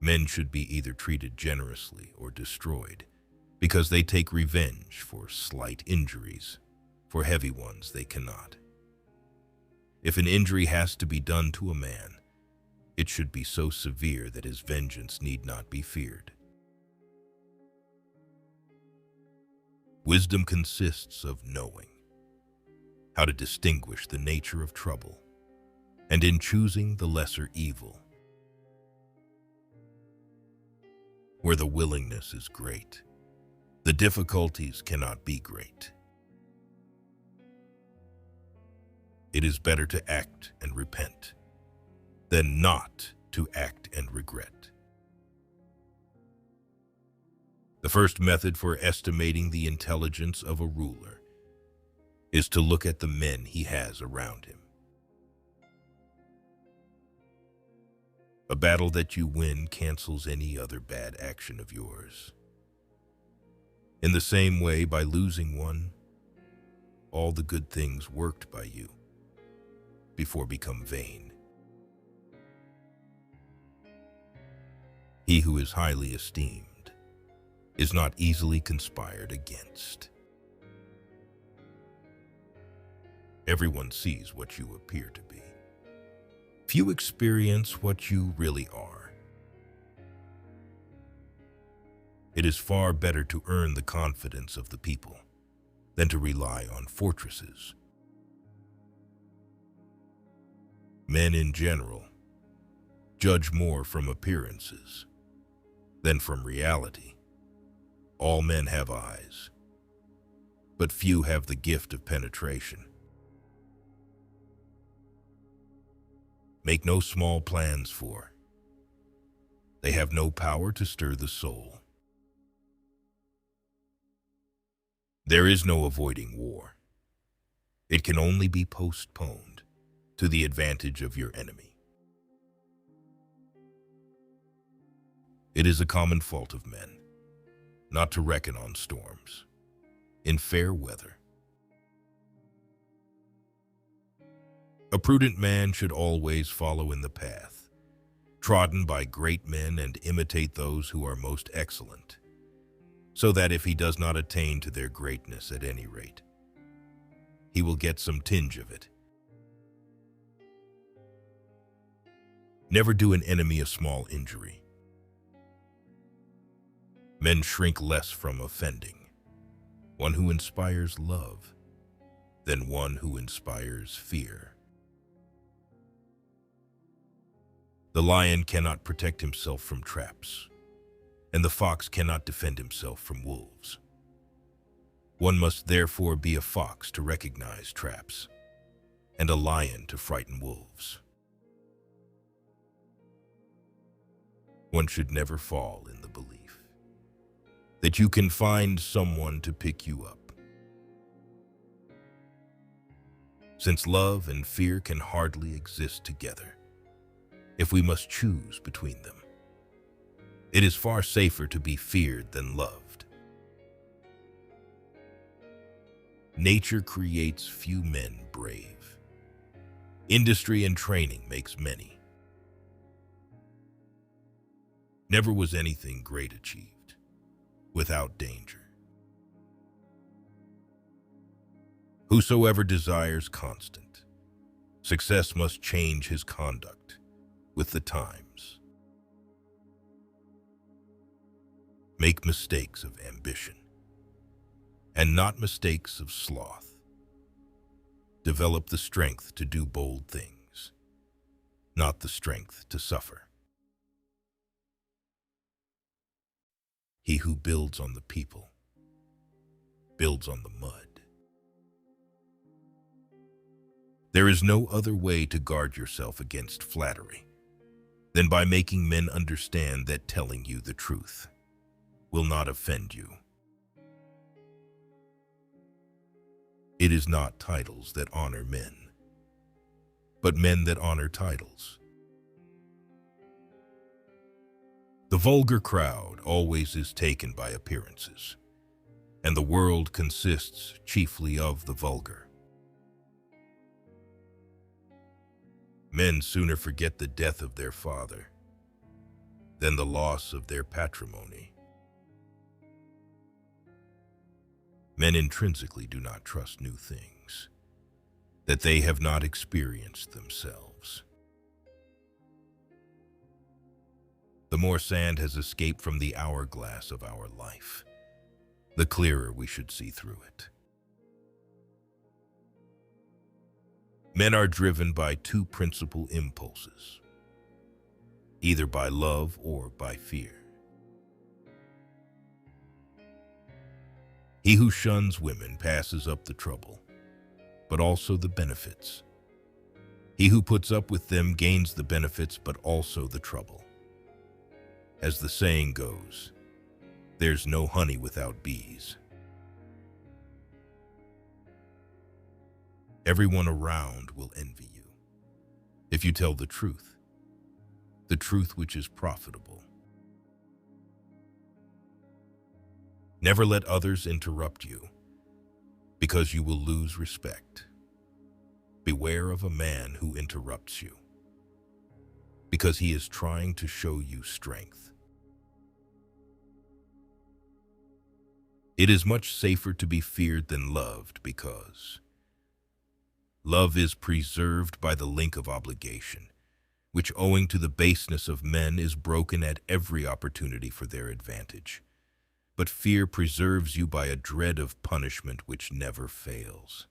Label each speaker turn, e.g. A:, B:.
A: Men should be either treated generously or destroyed, because they take revenge for slight injuries. For heavy ones they cannot. If an injury has to be done to a man, it should be so severe that his vengeance need not be feared. Wisdom consists of knowing how to distinguish the nature of trouble, and in choosing the lesser evil. Where the willingness is great, the difficulties cannot be great. It is better to act and repent than not to act and regret. The first method for estimating the intelligence of a ruler is to look at the men he has around him. A battle that you win cancels any other bad action of yours. In the same way, by losing one, all the good things worked by you before become vain. He who is highly esteemed is not easily conspired against. Everyone sees what you appear to be. Few experience what you really are. It is far better to earn the confidence of the people than to rely on fortresses. Men in general judge more from appearances than from reality. All men have eyes, but few have the gift of penetration. Make no small plans for. They have no power to stir the soul. There is no avoiding war. It can only be postponed to the advantage of your enemy. It is a common fault of men not to reckon on storms in fair weather. A prudent man should always follow in the path trodden by great men and imitate those who are most excellent, so that if he does not attain to their greatness at any rate, he will get some tinge of it. Never do an enemy a small injury. Men shrink less from offending one who inspires love than one who inspires fear. The lion cannot protect himself from traps, and the fox cannot defend himself from wolves. One must therefore be a fox to recognize traps, and a lion to frighten wolves. One should never fall in the belief that you can find someone to pick you up, since love and fear can hardly exist together. If we must choose between them, it is far safer to be feared than loved. Nature creates few men brave. Industry and training makes many. Never was anything great achieved without danger. Whosoever desires constant success must change his conduct with the times. Make mistakes of ambition, and not mistakes of sloth. Develop the strength to do bold things, not the strength to suffer. He who builds on the people builds on the mud. There is no other way to guard yourself against flattery than by making men understand that telling you the truth will not offend you. It is not titles that honor men, but men that honor titles. The vulgar crowd always is taken by appearances, and the world consists chiefly of the vulgar. Men sooner forget the death of their father than the loss of their patrimony. Men intrinsically do not trust new things that they have not experienced themselves. The more sand has escaped from the hourglass of our life, the clearer we should see through it. Men are driven by two principal impulses, either by love or by fear. He who shuns women passes up the trouble, but also the benefits. He who puts up with them gains the benefits, but also the trouble. As the saying goes, there's no honey without bees. Everyone around will envy you if you tell the truth which is profitable. Never let others interrupt you, because you will lose respect. Beware of a man who interrupts you, because he is trying to show you strength. It is much safer to be feared than loved, because love is preserved by the link of obligation, which, owing to the baseness of men, is broken at every opportunity for their advantage. But fear preserves you by a dread of punishment which never fails.